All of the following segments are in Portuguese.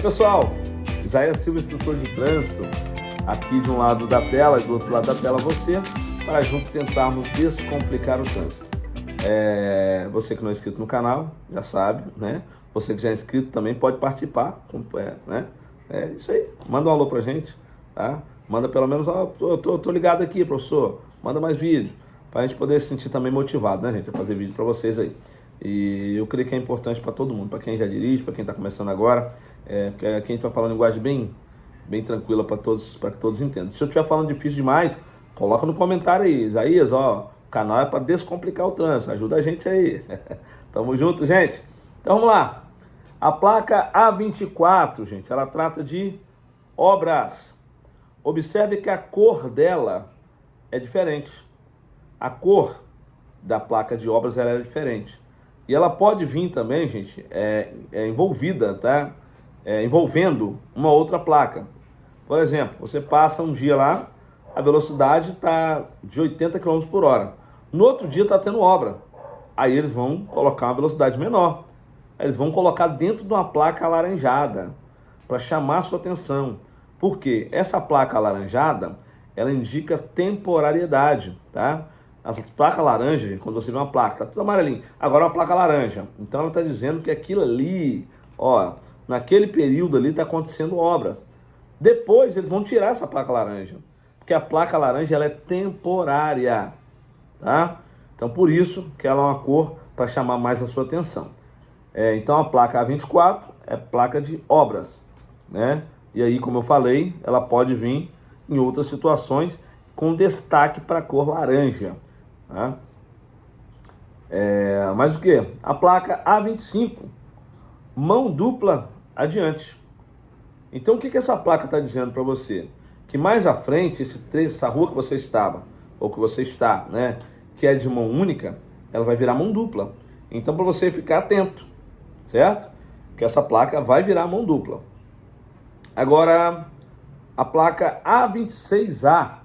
pessoal, Isaías Silva, instrutor de trânsito, aqui de um lado da tela e do outro lado da tela você, para juntos tentarmos descomplicar o trânsito. Você que não é inscrito no canal, já sabe, né? Você que já é inscrito também pode participar, né? É isso aí, manda um alô pra gente, tá? Manda pelo menos, eu tô ligado aqui, professor, manda mais vídeo, pra gente poder se sentir também motivado, né, gente, a fazer vídeo pra vocês aí. E eu creio que é importante para todo mundo, para quem já dirige, para quem está começando agora, porque aqui a gente vai falar uma linguagem bem tranquila para que todos entendam. Se eu estiver falando difícil demais, coloca no comentário aí, Isaías, o canal é para descomplicar o trânsito, ajuda a gente aí. Tamo junto, gente. Então vamos lá. A placa A24, gente, ela trata de obras. Observe que a cor dela é diferente. A cor da placa de obras ela é diferente. E ela pode vir também, gente, envolvida, tá? Envolvendo uma outra placa. Por exemplo, você passa um dia lá, a velocidade está de 80 km por hora. No outro dia está tendo obra. Aí eles vão colocar uma velocidade menor. Aí eles vão colocar dentro de uma placa alaranjada para chamar a sua atenção. Por quê? Essa placa alaranjada, ela indica temporariedade, tá? A placa laranja, gente, quando você vê uma placa, tá tudo amarelinho. Agora é uma placa laranja. Então ela está dizendo que aquilo ali, naquele período ali está acontecendo obras. Depois eles vão tirar essa placa laranja, porque a placa laranja ela é temporária, tá? Então por isso que ela é uma cor para chamar mais a sua atenção. Então a placa A24 é placa de obras, né? E aí, como eu falei, ela pode vir em outras situações com destaque para a cor laranja. Tá? Mas o que? A placa A25, mão dupla adiante. Então o que essa placa está dizendo para você? Que mais à frente, essa rua que você estava, ou que você está, né, que é de mão única, ela vai virar mão dupla. Então para você ficar atento, certo? Que essa placa vai virar mão dupla. Agora, a placa A26A,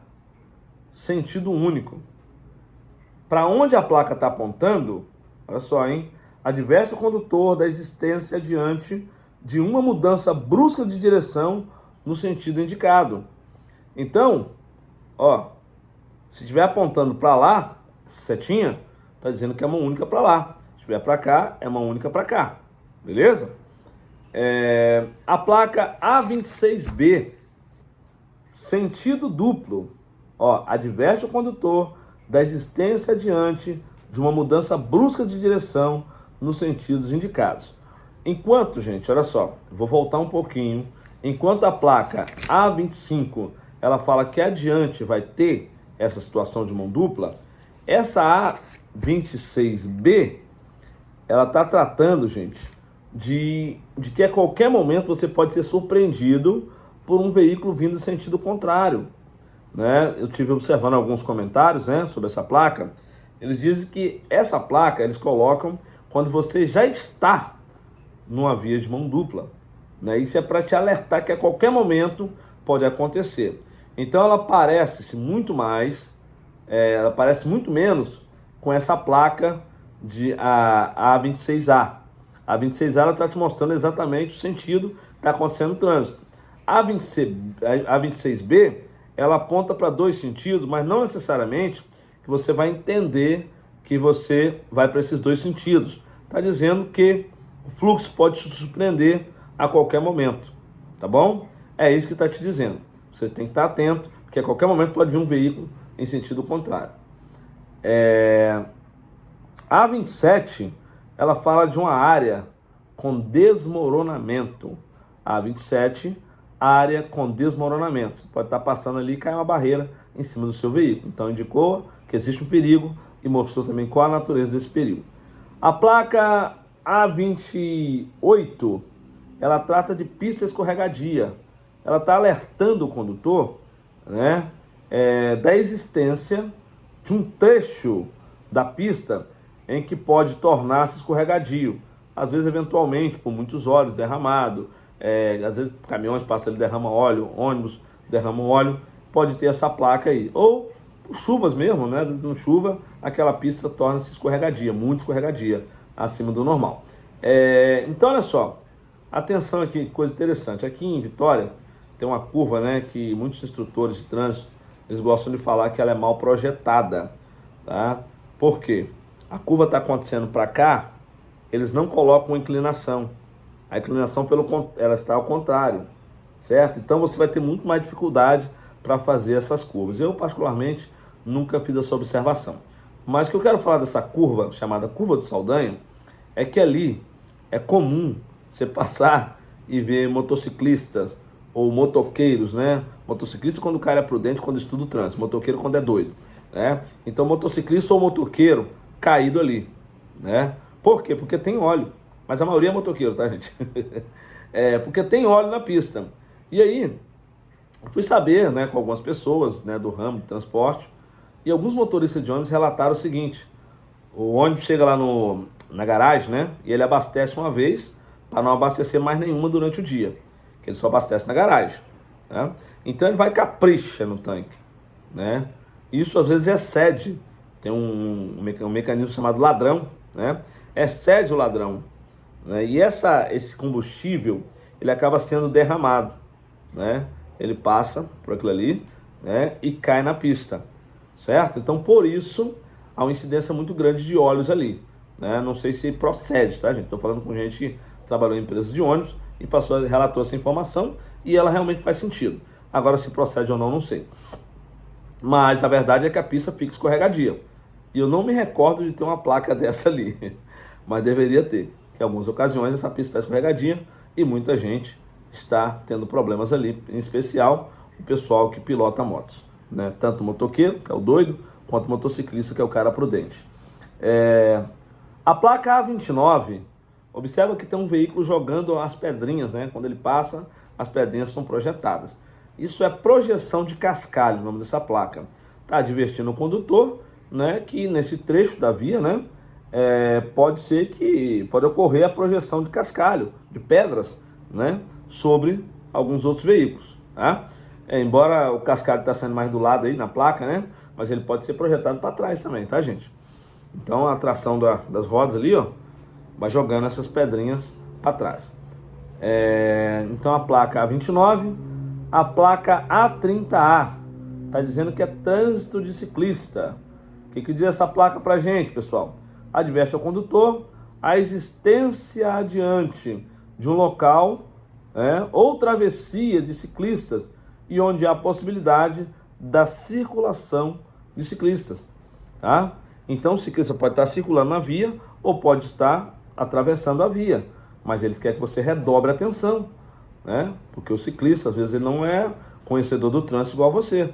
sentido único. Para onde a placa está apontando, olha só, hein? Adverte o condutor da existência diante de uma mudança brusca de direção no sentido indicado. Então, se estiver apontando para lá, setinha, está dizendo que é mão única para lá. Se estiver para cá, é mão única para cá. Beleza? A placa A26B, sentido duplo. Adverte o condutor da existência diante de uma mudança brusca de direção nos sentidos indicados. Enquanto, gente, olha só, vou voltar um pouquinho. Enquanto a placa A25, ela fala que adiante vai ter essa situação de mão dupla, essa A26B, ela está tratando, gente, de que a qualquer momento você pode ser surpreendido por um veículo vindo em sentido contrário. Né? Eu tive observando alguns comentários, né, sobre essa placa. Eles dizem que essa placa eles colocam quando você já está numa via de mão dupla, né? Isso é para te alertar que a qualquer momento pode acontecer. Então ela parece muito menos com essa placa de a A26A. A A26A ela está te mostrando exatamente o sentido que está acontecendo no trânsito. A A26B ela aponta para dois sentidos, mas não necessariamente que você vai entender que você vai para esses dois sentidos. Está dizendo que o fluxo pode te surpreender a qualquer momento, tá bom? É isso que está te dizendo. Vocês têm que estar atento, porque a qualquer momento pode vir um veículo em sentido contrário. A A27, ela fala de uma área com desmoronamento. A A27, área com desmoronamento. Você pode estar passando ali e cair uma barreira em cima do seu veículo. Então indicou que existe um perigo e mostrou também qual a natureza desse perigo. A placa A28, ela trata de pista escorregadia. Ela está alertando o condutor, né, da existência de um trecho da pista em que pode tornar-se escorregadio. Às vezes, eventualmente, por muitos óleos derramados, às vezes caminhões passam ali, derramam óleo, ônibus derramam óleo, pode ter essa placa aí. Ou por chuvas mesmo, né? No chuva, aquela pista torna-se escorregadia, muito escorregadia, acima do normal. Então, olha só, Atenção aqui, coisa interessante. Aqui em Vitória tem uma curva, né, que muitos instrutores de trânsito, eles gostam de falar que ela é mal projetada, tá? Por quê? A curva está acontecendo para cá, eles não colocam inclinação. A inclinação, ela está ao contrário, certo? Então você vai ter muito mais dificuldade para fazer essas curvas. Eu, particularmente, nunca fiz essa observação. Mas o que eu quero falar dessa curva, chamada Curva do Saldanha, é que ali é comum você passar e ver motociclistas ou motoqueiros, né? Motociclista quando o cara é prudente, quando estuda o trânsito. Motoqueiro quando é doido, né? Então, motociclista ou motoqueiro caído ali, né? Por quê? Porque tem óleo. Mas a maioria é motoqueiro, tá, gente? Porque tem óleo na pista. E aí, fui saber, né, com algumas pessoas, né, do ramo de transporte, e alguns motoristas de ônibus relataram o seguinte: o ônibus chega lá na garagem, né, e ele abastece uma vez para não abastecer mais nenhuma durante o dia, que ele só abastece na garagem, né? Então ele vai capricha no tanque, né? Isso às vezes excede. Tem um mecanismo chamado ladrão, né? Excede o ladrão, né? E esse combustível, ele acaba sendo derramado, né? Ele passa por aquilo ali, né? E cai na pista, certo? Então, por isso, há uma incidência muito grande de óleos ali, né? Não sei se procede, tá, gente? Estou falando com gente que trabalhou em empresas de ônibus e relatou essa informação e ela realmente faz sentido. Agora, se procede ou não, não sei. Mas a verdade é que a pista fica escorregadia. E eu não me recordo de ter uma placa dessa ali, mas deveria ter. Que em algumas ocasiões essa pista está escorregadia e muita gente está tendo problemas ali, em especial o pessoal que pilota motos, né? Tanto o motoqueiro, que é o doido, quanto o motociclista, que é o cara prudente. A placa A29, observa que tem um veículo jogando as pedrinhas, né? Quando ele passa, as pedrinhas são projetadas. Isso é projeção de cascalho, o nome dessa placa. Está advertindo o condutor, né, que nesse trecho da via, né, pode ocorrer a projeção de cascalho, de pedras, né, sobre alguns outros veículos, tá? Embora o cascalho está saindo mais do lado aí na placa, né, mas ele pode ser projetado para trás também, tá, gente? Então a tração das rodas ali, ó, vai jogando essas pedrinhas para trás. Então a placa A29, a placa A30A, está dizendo que é trânsito de ciclista. O que diz essa placa para a gente, pessoal? Adverte ao condutor a existência adiante de um local ou travessia de ciclistas e onde há possibilidade da circulação de ciclistas, tá? Então o ciclista pode estar circulando na via ou pode estar atravessando a via, mas eles querem que você redobre a atenção, né? Porque o ciclista, às vezes, ele não é conhecedor do trânsito igual você.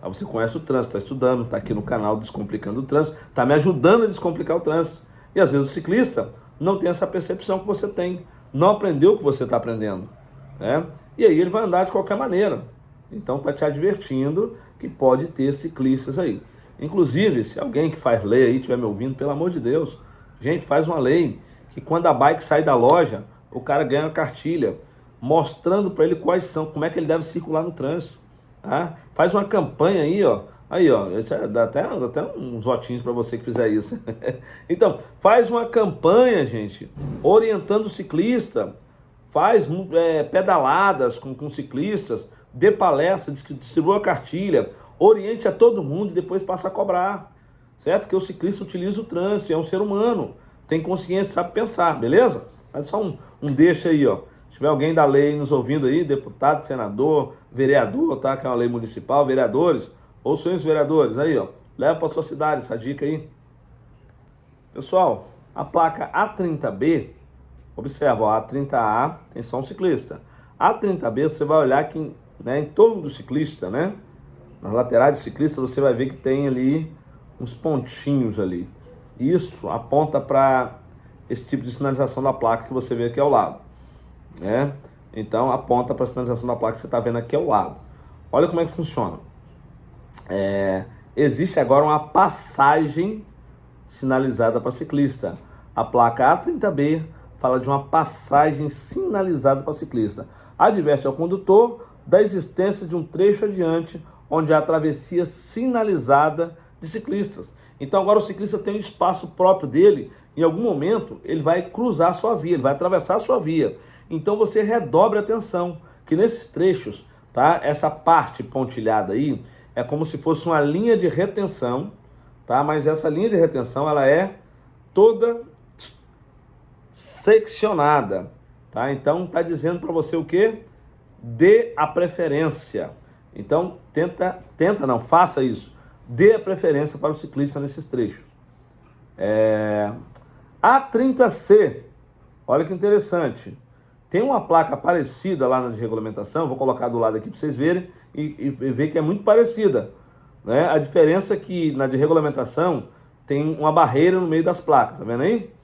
Aí você conhece o trânsito, está estudando, está aqui no canal Descomplicando o Trânsito, está me ajudando a descomplicar o trânsito. E às vezes o ciclista não tem essa percepção que você tem, não aprendeu o que você está aprendendo, né? E aí ele vai andar de qualquer maneira. Então está te advertindo que pode ter ciclistas aí. Inclusive, se alguém que faz lei aí estiver me ouvindo, pelo amor de Deus, gente, faz uma lei que quando a bike sai da loja, o cara ganha uma cartilha mostrando para ele como é que ele deve circular no trânsito. Tá? Faz uma campanha aí, ó. Aí, ó, dá até uns votinhos para você que fizer isso. Então, faz uma campanha, gente, orientando o ciclista, faz pedaladas com ciclistas, dê palestra, distribua a cartilha, oriente a todo mundo e depois passa a cobrar, certo? Que o ciclista utiliza o trânsito, é um ser humano, tem consciência, sabe pensar, beleza? Mas só um deixa aí, ó. Se tiver alguém da lei nos ouvindo aí, deputado, senador, vereador, tá? Que é uma lei municipal, vereadores, ou senhores vereadores, aí, ó. Leva para sua cidade essa dica aí. Pessoal, a placa A30B, observa, ó, A30A tem só um ciclista. A30B, você vai olhar que, né, em torno do ciclista, né? Nas laterais do ciclista, você vai ver que tem ali uns pontinhos ali. Isso aponta para esse tipo de sinalização da placa que você vê aqui ao lado, né? Então aponta para a sinalização da placa que você está vendo aqui ao lado. Olha como é que funciona. Existe agora uma passagem sinalizada para ciclista. A placa A30B fala de uma passagem sinalizada para ciclista. Adverte ao condutor da existência de um trecho adiante onde há travessia sinalizada de ciclistas. Então agora o ciclista tem um espaço próprio dele, em algum momento ele vai cruzar a sua via, ele vai atravessar a sua via. Então você redobre a atenção, que nesses trechos, tá? Essa parte pontilhada aí é como se fosse uma linha de retenção, tá? Mas essa linha de retenção ela é toda seccionada, tá? Então tá dizendo para você o quê? Dê a preferência. Então faça isso. Dê a preferência para o ciclista nesses trechos. A30C, olha que interessante. Tem uma placa parecida lá na de regulamentação, vou colocar do lado aqui para vocês verem e ver que é muito parecida, né? A diferença é que na de regulamentação tem uma barreira no meio das placas, tá vendo aí?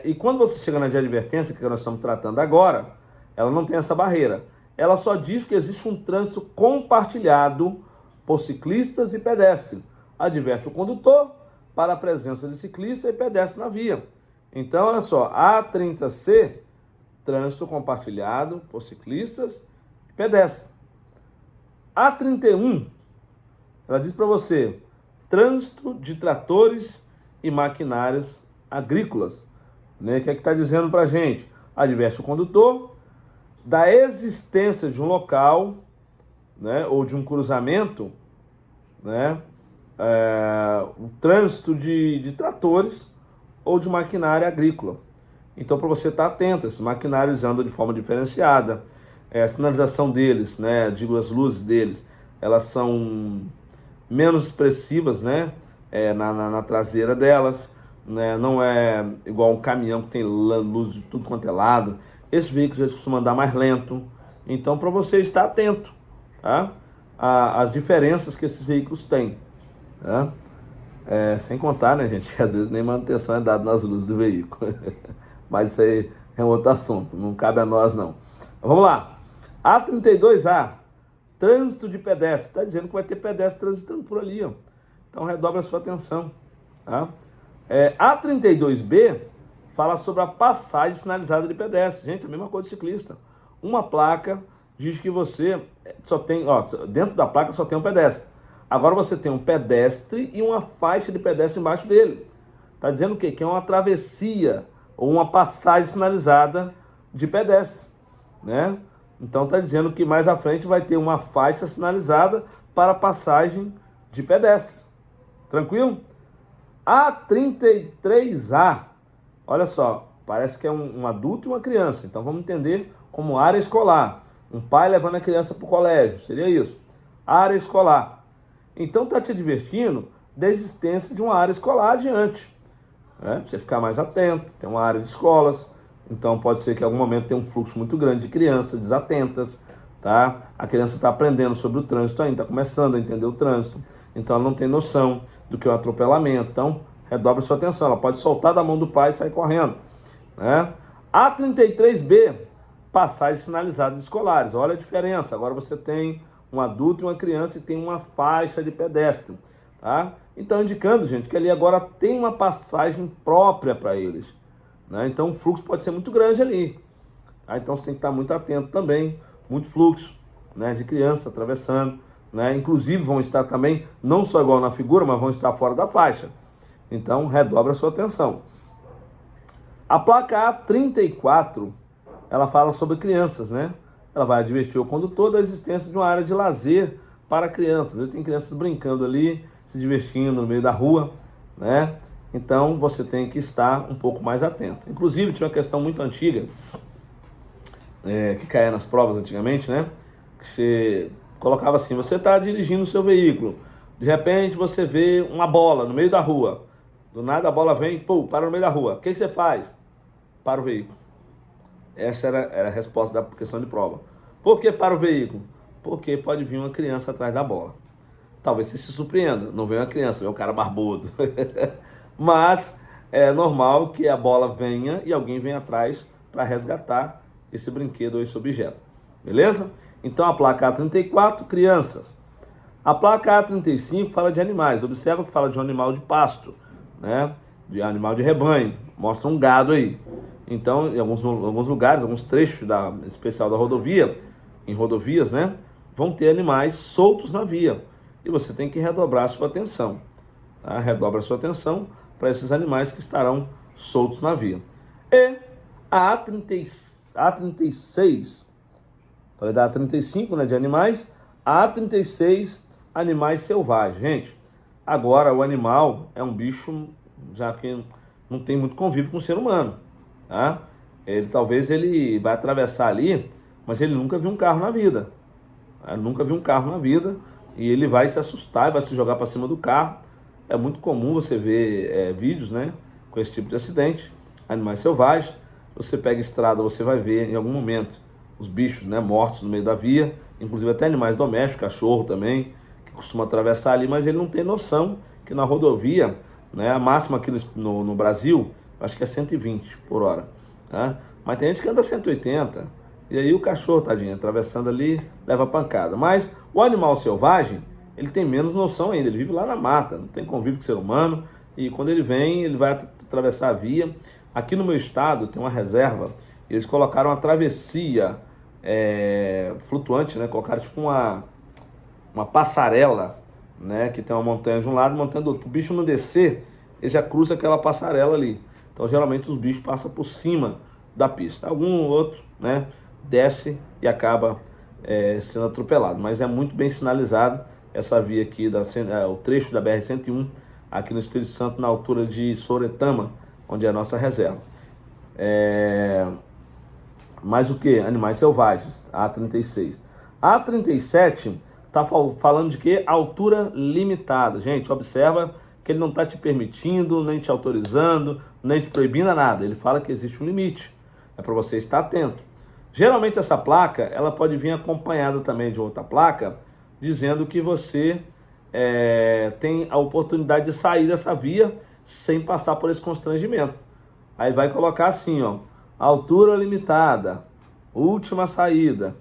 E quando você chega na de advertência, que nós estamos tratando agora, ela não tem essa barreira. Ela só diz que existe um trânsito compartilhado por ciclistas e pedestres. Adverte o condutor para a presença de ciclista e pedestre na via. Então, olha só, A30C, trânsito compartilhado por ciclistas e pedestres. A31, ela diz para você, trânsito de tratores e maquinárias agrícolas. Né? O que é que está dizendo para a gente? Adverte o condutor da existência de um local, né, ou de um cruzamento, né, o trânsito de tratores ou de maquinária agrícola. Então, para você estar atento, esses maquinários andam de forma diferenciada, a sinalização deles, né, digo, as luzes deles, elas são menos expressivas, né, na traseira delas, né, não é igual um caminhão que tem luz de tudo quanto é lado. Esses veículos eles costumam andar mais lento. Então, para você estar atento, tá? As diferenças que esses veículos têm, tá? Sem contar, né, gente, que às vezes nem manutenção é dada nas luzes do veículo. Mas isso aí é um outro assunto, não cabe a nós não. Vamos lá. A32A, trânsito de pedestre. Está dizendo que vai ter pedestre transitando por ali, ó. Então redobre a sua atenção, tá? A32B fala sobre a passagem sinalizada de pedestre. Gente, a mesma coisa de ciclista. Uma placa diz que você só tem, ó, dentro da placa só tem um pedestre. Agora você tem um pedestre e uma faixa de pedestre embaixo dele. Está dizendo o quê? Que é uma travessia ou uma passagem sinalizada de pedestre, né? Então está dizendo que mais à frente vai ter uma faixa sinalizada para passagem de pedestre. Tranquilo? A33A, olha só, parece que é um adulto e uma criança. Então vamos entender como área escolar. Um pai levando a criança para o colégio, seria isso. Área escolar. Então está te advertindo da existência de uma área escolar adiante, né? Pra você ficar mais atento, tem uma área de escolas. Então pode ser que em algum momento tenha um fluxo muito grande de crianças desatentas, tá? A criança está aprendendo sobre o trânsito ainda, está começando a entender o trânsito. Então ela não tem noção do que é um atropelamento. Então redobre sua atenção, ela pode soltar da mão do pai e sair correndo, né? A33B, passagens sinalizadas escolares. Olha a diferença, agora você tem um adulto e uma criança e tem uma faixa de pedestre, tá? Então indicando, gente, que ali agora tem uma passagem própria para eles, né? Então o fluxo pode ser muito grande ali, tá? Então você tem que estar muito atento também, muito fluxo, né, de criança atravessando, né? Inclusive vão estar também, não só igual na figura, mas vão estar fora da faixa. Então redobra a sua atenção. A placa A34, ela fala sobre crianças, né? Ela vai advertir o condutor da existência de uma área de lazer para crianças. Às vezes tem crianças brincando ali, se divertindo no meio da rua, né? Então você tem que estar um pouco mais atento. Inclusive tinha uma questão muito antiga, que caía nas provas antigamente, né? Que você colocava assim, você está dirigindo o seu veículo, de repente você vê uma bola no meio da rua, do nada a bola vem, pô, para no meio da rua. O que você faz? Para o veículo. Essa era a resposta da questão de prova. Por que para o veículo? Porque pode vir uma criança atrás da bola. Talvez você se surpreenda, não vem uma criança, vem um cara barbudo. Mas é normal que a bola venha e alguém venha atrás para resgatar esse brinquedo ou esse objeto. Beleza? Então a placa A34, crianças. A placa A35 fala de animais. Observa que fala de um animal de pasto, né? De animal de rebanho. Mostra um gado aí. Então, em alguns lugares, alguns trechos especial da rodovia, em rodovias, né, vão ter animais soltos na via. E você tem que redobrar a sua atenção. Tá? Redobra a sua atenção para esses animais que estarão soltos na via. E a A36, falei da A35, né, de animais, a A36, animais selvagens. Gente, agora o animal é um bicho, já que não tem muito convívio com o ser humano, tá? Talvez ele vai atravessar ali, mas ele nunca viu um carro na vida. Nunca viu um carro na vida, e ele vai se assustar e vai se jogar para cima do carro. É muito comum você ver vídeos, né, com esse tipo de acidente, animais selvagens. Você pega estrada, você vai ver em algum momento os bichos, né, mortos no meio da via, inclusive até animais domésticos, cachorro também, que costuma atravessar ali, mas ele não tem noção que na rodovia, né, a máxima aqui no Brasil, acho que é 120 por hora. Né? Mas tem gente que anda 180, e aí o cachorro, tadinho, atravessando ali, leva pancada. Mas o animal selvagem, ele tem menos noção ainda, ele vive lá na mata, não tem convívio com o ser humano, e quando ele vem, ele vai atravessar a via. Aqui no meu estado tem uma reserva, eles colocaram uma travessia flutuante, né? Colocaram tipo uma passarela, né? Que tem uma montanha de um lado e uma montanha do outro. Para o bicho não descer, ele já cruza aquela passarela ali. Então geralmente os bichos passam por cima da pista. Algum outro, né, desce e acaba sendo atropelado. Mas é muito bem sinalizado essa via aqui, o trecho da BR-101, aqui no Espírito Santo, na altura de Soretama, onde é a nossa reserva. Mais o que? Animais selvagens, A36. A37 está falando de quê? Altura limitada. Gente, observa que ele não está te permitindo, nem te autorizando, nem te proibindo nada. Ele fala que existe um limite. É para você estar atento. Geralmente essa placa, ela pode vir acompanhada também de outra placa, dizendo que você tem a oportunidade de sair dessa via sem passar por esse constrangimento. Aí vai colocar assim, ó, altura limitada, última saída.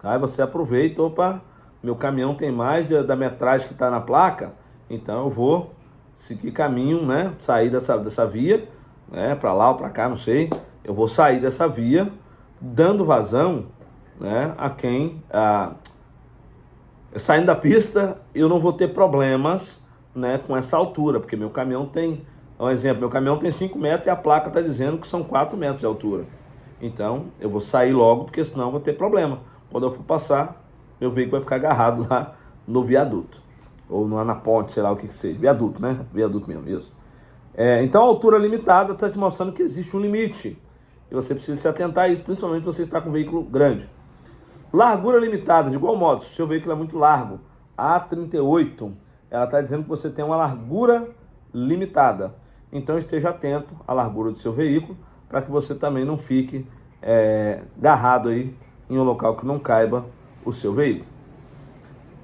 Aí você aproveita, opa, meu caminhão tem mais da metragem que está na placa, então eu vou seguir caminho, né, sair dessa via, né, para lá ou para cá, não sei. Eu vou sair dessa via, dando vazão, né, a quem... saindo da pista, eu não vou ter problemas, né, com essa altura, porque meu caminhão tem, um exemplo, meu caminhão tem 5 metros e a placa está dizendo que são 4 metros de altura. Então, eu vou sair logo, porque senão eu vou ter problema. Quando eu for passar, meu veículo vai ficar agarrado lá no viaduto, ou na ponte, sei lá o que seja. Viaduto, né? Viaduto mesmo, isso. Então, a altura limitada está te mostrando que existe um limite, e você precisa se atentar a isso, principalmente se você está com um veículo grande. Largura limitada, de igual modo, se o seu veículo é muito largo, a A38, ela está dizendo que você tem uma largura limitada. Então esteja atento à largura do seu veículo, para que você também não fique agarrado aí em um local que não caiba o seu veículo.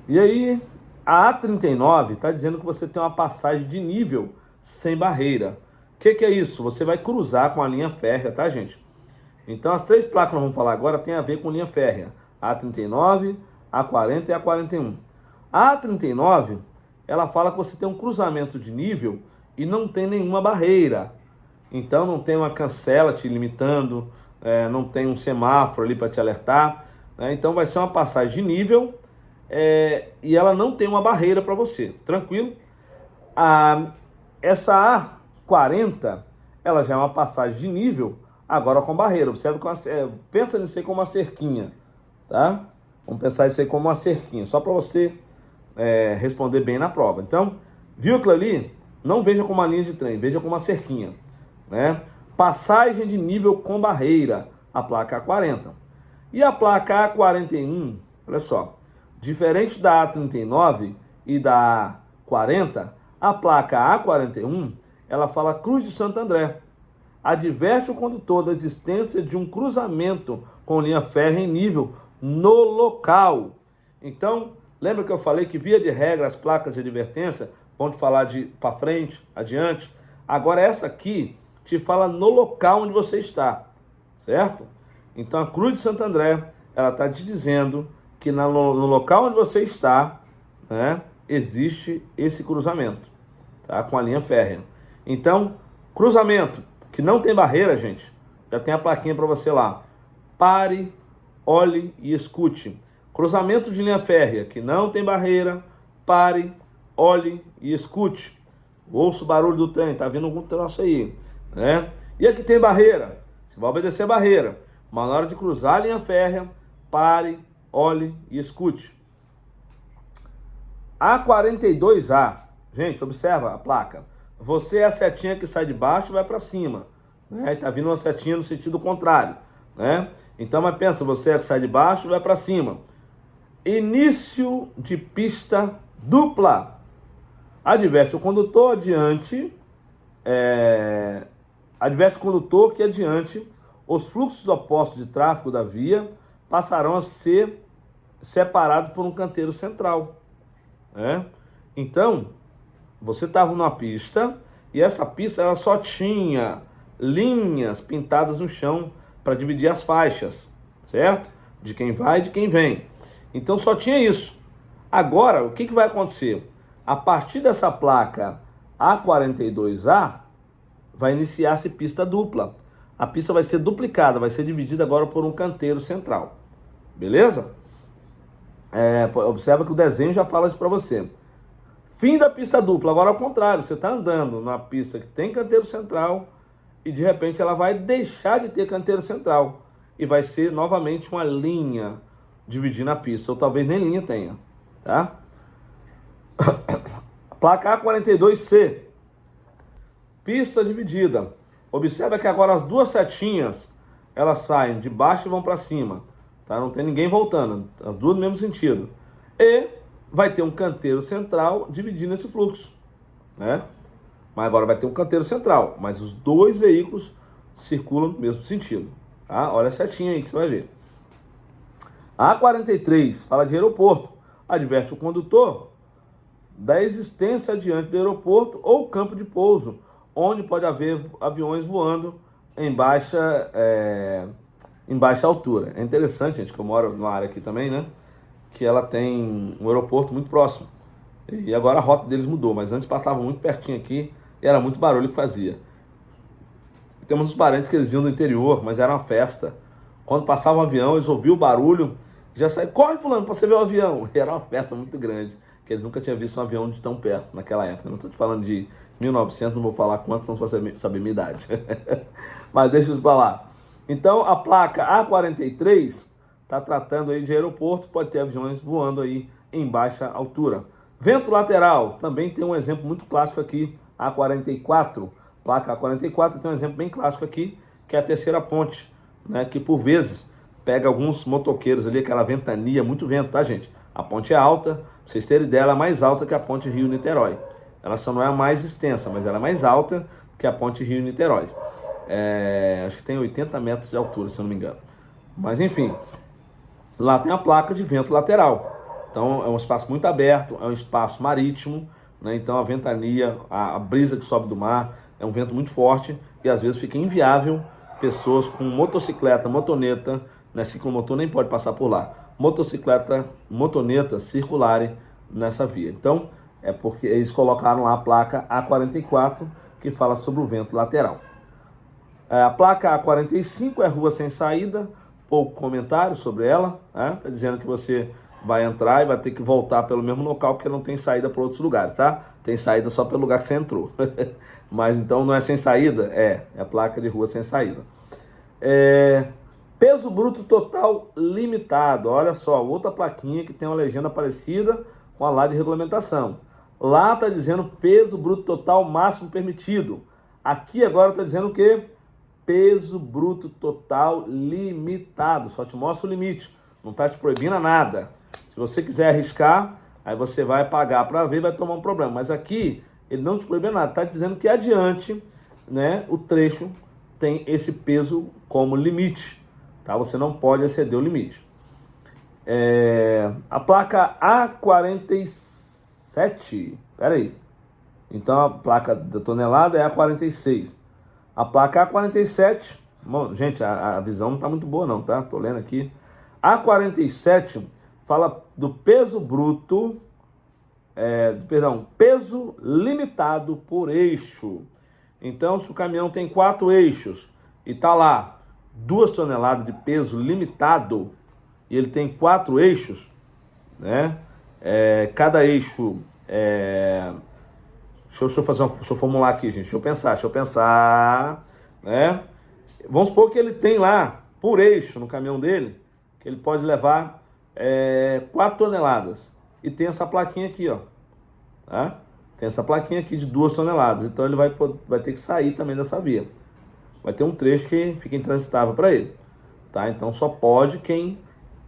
E aí, a A39 está dizendo que você tem uma passagem de nível sem barreira. O que é isso? Você vai cruzar com a linha férrea, tá, gente? Então as 3 placas que nós vamos falar agora tem a ver com linha férrea. A39, A40 e A41. A A39, ela fala que você tem um cruzamento de nível e não tem nenhuma barreira. Então não tem uma cancela te limitando, não tem um semáforo ali para te alertar. Então vai ser uma passagem de nível e ela não tem uma barreira para você. Tranquilo? Essa A40, ela já é uma passagem de nível, agora com barreira. Observe que pensa nisso aí como uma cerquinha. Tá? Vamos pensar isso aí como uma cerquinha, só para você responder bem na prova. Então, viu aquilo ali? Não veja como uma linha de trem, veja como uma cerquinha, né? Passagem de nível com barreira, a placa A40. E a placa A41, olha só, diferente da A39 e da A40, a placa A41, ela fala Cruz de Santo André. Adverte o condutor da existência de um cruzamento com linha férrea em nível no local. Então, lembra que eu falei que, via de regra, as placas de advertência vão te falar de para frente, adiante. Agora essa aqui te fala no local onde você está, certo? Então a Cruz de Santo André, ela está te dizendo que no local onde você está, né, existe esse cruzamento, tá, com a linha férrea. Então, cruzamento que não tem barreira, gente, já tem a plaquinha para você lá. Pare, olhe e escute. Cruzamento de linha férrea que não tem barreira, pare, olhe e escute. ouço o barulho do trem, tá vindo algum troço aí, né? E aqui tem barreira, você vai obedecer a barreira, mas na hora de cruzar a linha férrea, pare, olhe e escute. A42A, gente, observa a placa. Você é a setinha que sai de baixo e vai para cima, né? E tá vindo uma setinha no sentido contrário, né? Então, mas pensa, você é a que sai de baixo e vai para cima. Início de pista dupla. Adverte o condutor adverte o condutor que adiante os fluxos opostos de tráfego da via passarão a ser separados por um canteiro central. Então, você estava numa pista e essa pista ela só tinha linhas pintadas no chão para dividir as faixas, certo? De quem vai e de quem vem. Então só tinha isso. Agora, o que vai acontecer? A partir dessa placa A42A, vai iniciar-se pista dupla. A pista vai ser duplicada, vai ser dividida agora por um canteiro central. Beleza? Observa que o desenho já fala isso para você. Fim da pista dupla. Agora ao contrário, você está andando numa pista que tem canteiro central e de repente ela vai deixar de ter canteiro central e vai ser novamente uma linha dividindo a pista, ou talvez nem linha tenha, tá? Placa A42C, pista dividida. Observa que agora as duas setinhas, elas saem de baixo e vão para cima, tá? Não tem ninguém voltando, as duas no mesmo sentido. E vai ter um canteiro central dividindo esse fluxo, né? Mas agora vai ter um canteiro central, mas os dois veículos circulam no mesmo sentido, tá? Olha a setinha aí que você vai ver. A A43 fala de aeroporto, adverte o condutor da existência diante do aeroporto ou campo de pouso, onde pode haver aviões voando em baixa altura. É interessante, gente, que eu moro numa área aqui também, né? Que ela tem um aeroporto muito próximo. E agora a rota deles mudou, mas antes passava muito pertinho aqui e era muito barulho que fazia. Temos uns parentes que eles vinham do interior, mas era uma festa. Quando passava um avião, eles ouviam o barulho, já saíam, corre fulano, para você ver o avião. E era uma festa muito grande, que eles nunca tinham visto um avião de tão perto naquela época. Não estou te falando de 1900, não vou falar quantos, senão você vai saber minha idade. Mas deixa isso para lá. Então, a placa A43 está tratando aí de aeroporto, pode ter aviões voando aí em baixa altura. Vento lateral, também tem um exemplo muito clássico aqui, A44. Placa A44 tem um exemplo bem clássico aqui, que é a terceira ponte, né, que por vezes pega alguns motoqueiros ali, aquela ventania, muito vento, tá, gente? A ponte é alta, pra vocês terem ideia, ela é mais alta que a ponte Rio-Niterói. Ela só não é a mais extensa, mas ela é mais alta que a ponte Rio-Niterói. Acho que tem 80 metros de altura, se eu não me engano. Mas enfim, lá tem a placa de vento lateral. Então é um espaço muito aberto, é um espaço marítimo, né? Então a ventania, a brisa que sobe do mar, é um vento muito forte e às vezes fica inviável pessoas com motocicleta, motoneta, né? Ciclomotor nem pode passar por lá. Motocicleta, motoneta circularem nessa via. Então, é porque eles colocaram lá a placa A44, que fala sobre o vento lateral. A placa A45 é rua sem saída, pouco comentário sobre ela, né? Tá dizendo que você vai entrar e vai ter que voltar pelo mesmo local, porque não tem saída para outros lugares, tá? Tem saída só pelo lugar que você entrou. Mas então não é sem saída? É a placa de rua sem saída. Peso bruto total limitado. Olha só, outra plaquinha que tem uma legenda parecida com a lá de regulamentação. Lá está dizendo peso bruto total máximo permitido. Aqui agora está dizendo o quê? Peso bruto total limitado. Só te mostra o limite. Não está te proibindo nada. Se você quiser arriscar, aí você vai pagar para ver e vai tomar um problema. Mas aqui ele não te proíbe nada. Está dizendo que adiante, né, o trecho tem esse peso como limite. Tá? Você não pode exceder o limite. A placa A47, peraí. Então a placa da tonelada é A46. A placa A47, bom, gente, a visão não está muito boa não, tá? Tô lendo aqui. A47 fala do peso bruto, peso limitado por eixo. Então, se o caminhão tem 4 eixos e tá lá 2 toneladas de peso limitado e ele tem 4 eixos, né? Cada eixo Deixa eu formular aqui, gente. Deixa eu pensar, né? Vamos supor que ele tem lá, por eixo, no caminhão dele, que ele pode levar 4 toneladas. E tem essa plaquinha aqui, ó. Tá? Tem essa plaquinha aqui de 2 toneladas. Então ele vai ter que sair também dessa via. Vai ter um trecho que fica intransitável para ele. Tá? Então só pode quem,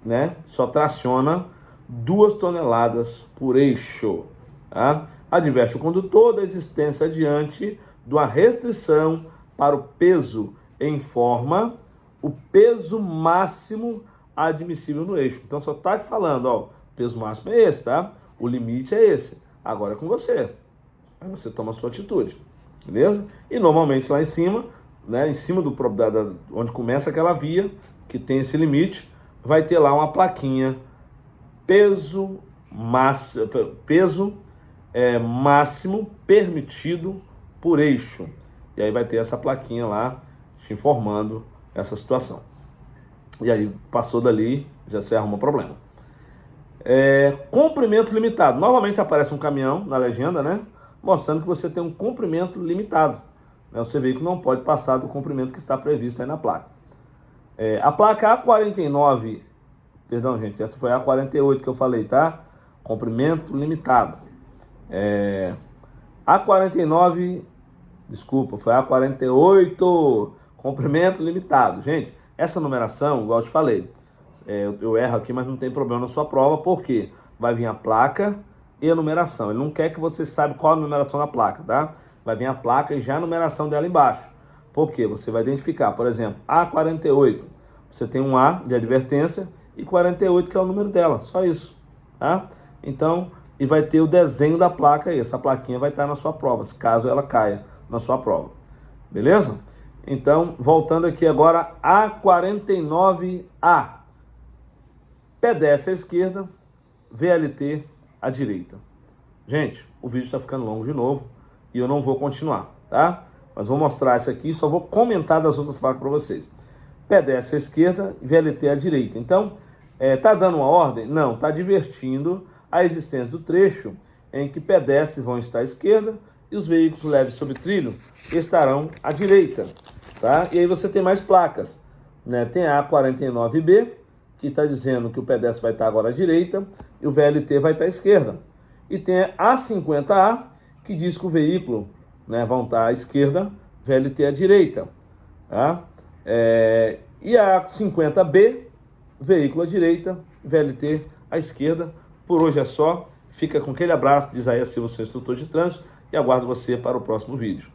né, só traciona 2 toneladas por eixo. Tá? Adverte o condutor da existência diante de uma restrição para o peso em forma o peso máximo admissível no eixo. Então só está te falando, ó, o peso máximo é esse, tá? O limite é esse. Agora é com você. Aí você toma a sua atitude, beleza? E normalmente lá em cima, né, em cima onde começa aquela via, que tem esse limite, vai ter lá uma plaquinha, peso máximo permitido por eixo. E aí vai ter essa plaquinha lá, te informando essa situação. E aí passou dali, já se arruma problema. Comprimento limitado. Novamente aparece um caminhão na legenda, né? Mostrando que você tem um comprimento limitado. Né? O seu veículo não pode passar do comprimento que está previsto aí na placa. A placa A49, perdão, gente, essa foi a A48 que eu falei, tá? Comprimento limitado. A49, desculpa, foi A48, comprimento limitado. Gente, essa numeração, igual eu te falei, eu erro aqui, mas não tem problema na sua prova, porque vai vir a placa e a numeração. Ele não quer que você saiba qual a numeração da placa, tá? Vai vir a placa e já a numeração dela embaixo. Por quê? Você vai identificar, por exemplo, A48, você tem um A de advertência e 48 que é o número dela, só isso, tá? Então, e vai ter o desenho da placa aí, essa plaquinha vai estar na sua prova, caso ela caia na sua prova, beleza? Então, voltando aqui agora, A49A, pedestre à esquerda, VLT à direita. Gente, o vídeo está ficando longo de novo e eu não vou continuar, tá? Mas vou mostrar isso aqui, só vou comentar das outras placas para vocês. Pedestre à esquerda, VLT à direita. Então, tá dando uma ordem? Não, tá advertindo a existência do trecho em que pedestres vão estar à esquerda e os veículos leves sobre trilho estarão à direita, tá? E aí você tem mais placas, né? Tem a A49B, que está dizendo que o pedestre vai estar agora à direita e o VLT vai estar à esquerda. E tem a A50A, que diz que o veículo, né, vão estar à esquerda, VLT à direita, tá? E a A50B, veículo à direita, VLT à esquerda. Por hoje é só. Fica com aquele abraço de Isaías Silva, seu instrutor de trânsito, e aguardo você para o próximo vídeo.